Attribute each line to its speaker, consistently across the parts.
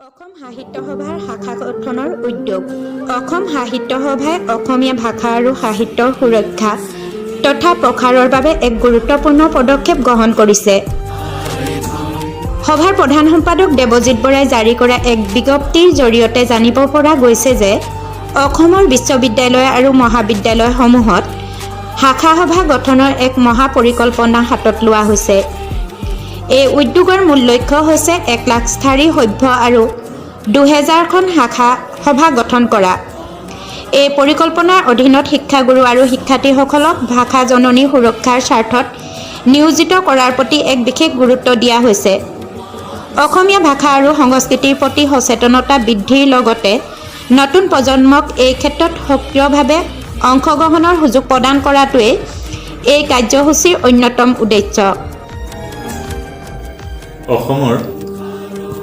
Speaker 1: অসম সাহিত্য সভাৰ শাখা গঠনৰ উদ্যোগ। অসম সাহিত্য সভাই অসমীয়া ভাষা আৰু সাহিত্যৰ সুৰক্ষা তথা প্ৰসাৰৰ বাবে এক গুৰুত্বপূৰ্ণ পদক্ষেপ গ্ৰহণ কৰিছে। সভাৰ প্ৰধান সম্পাদক দেৱজিৎ বৰাই জাৰি কৰা এক বিজ্ঞপ্তিৰ জৰিয়তে জানিব পৰা গৈছে যে অসমৰ বিশ্ববিদ্যালয় আৰু মহাবিদ্যালয়সমূহত শাখা সভা গঠনৰ এক মহা পৰিকল্পনা হাতত লোৱা হৈছে। এই উদ্যোগৰ মূল লক্ষ্য হৈছে 1 লাখ স্থায়ী সভ্য আৰু 2000খন শাখা সভা গঠন কৰা। এই পৰিকল্পনাৰ অধীনত শিক্ষাগুৰু আৰু শিক্ষাৰ্থীসকলক ভাষা জননী সুৰক্ষাৰ স্বাৰ্থত নিয়োজিত কৰাৰ প্ৰতি এক বিশেষ গুৰুত্ব দিয়া হৈছে। অসমীয়া ভাষা আৰু সংস্কৃতিৰ প্ৰতি সচেতনতা বৃদ্ধিৰ লগতে নতুন প্ৰজন্মক এই ক্ষেত্ৰত সক্ৰিয়ভাৱে অংশগ্ৰহণৰ সুযোগ প্ৰদান কৰাটোৱেই এই কাৰ্যসূচীৰ অন্যতম উদ্দেশ্য।
Speaker 2: অসমৰ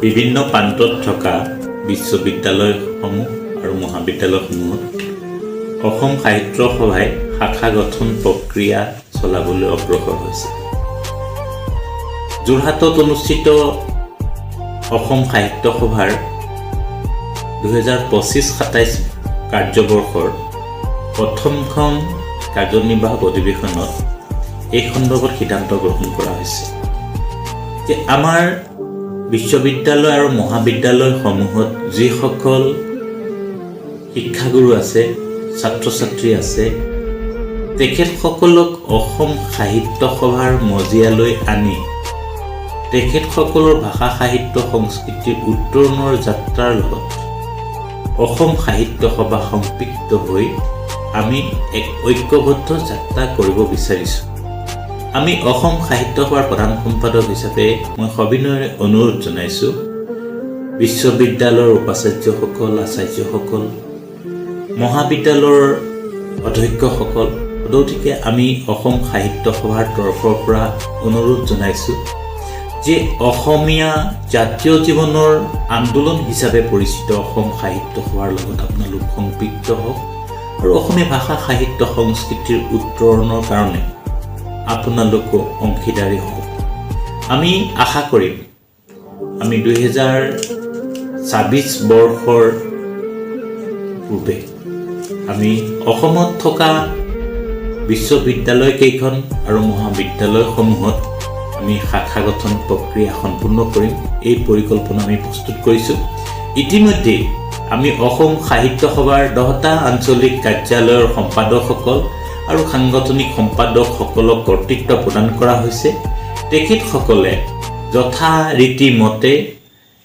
Speaker 2: বিভিন্ন প্ৰান্তত থকা বিশ্ববিদ্যালয়সমূহ আৰু মহাবিদ্যালয়সমূহত অসম সাহিত্য সভাই শাখা গঠন প্ৰক্ৰিয়া চলাবলৈ অগ্ৰসৰ হৈছে। যোৰহাটত অনুষ্ঠিত অসম সাহিত্য সভাৰ 2025-27 কাৰ্যবৰ্ষৰ প্ৰথমখন কাৰ্যনিৰ্বাহক অধিৱেশনত এই সন্দৰ্ভত সিদ্ধান্ত গ্ৰহণ কৰা হৈছে যে আমাৰ বিশ্ববিদ্যালয় আৰু মহাবিদ্যালয়সমূহত যিসকল শিক্ষাগুৰু আছে, ছাত্ৰ ছাত্ৰী আছে, তেখেতসকলক অসম সাহিত্য সভাৰ মজিয়ালৈ আনি তেখেতসকলৰ ভাষা সাহিত্য সংস্কৃতিৰ উত্তৰণৰ যাত্ৰাৰ লগত অসম সাহিত্য সভা সম্পৃক্ত হৈ আমি এক ঐক্যবদ্ধ যাত্ৰা কৰিব বিচাৰিছোঁ। আমি অসম সাহিত্য সভাৰ প্ৰধান সম্পাদক হিচাপে মই সবিনয়ে অনুৰোধ জনাইছোঁ বিশ্ববিদ্যালয়ৰ উপাচাৰ্যসকল, আচাৰ্যসকল, মহাবিদ্যালয়ৰ অধ্যক্ষসকল, গতিকে আমি অসম সাহিত্য সভাৰ তৰফৰ পৰা অনুৰোধ জনাইছোঁ যে অসমীয়া জাতীয় জীৱনৰ আন্দোলন হিচাপে পৰিচিত অসম সাহিত্য সভাৰ লগত আপোনালোক সম্পৃক্ত হওক আৰু অসমীয়া ভাষা সাহিত্য সংস্কৃতিৰ উত্তৰণৰ কাৰণে আপোনালোকো অংশীদাৰী হওক। আমি আশা কৰিম আমি 2026 বৰ্ষৰ পূৰ্বে আমি অসমত থকা বিশ্ববিদ্যালয় কেইখন আৰু মহাবিদ্যালয়সমূহত আমি শাখা গঠন প্ৰক্ৰিয়া সম্পূৰ্ণ কৰিম। এই পৰিকল্পনা আমি প্ৰস্তুত কৰিছোঁ। ইতিমধ্যে আমি অসম সাহিত্য সভাৰ 10টা আঞ্চলিক কাৰ্যালয়ৰ সম্পাদকসকল আৰু সাংগঠনিক সম্পাদকসকলক কৰ্তৃত্ব প্ৰদান কৰা হৈছে। তেখেতসকলে যথা ৰীতিমতে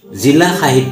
Speaker 2: জিলা সাহিত্য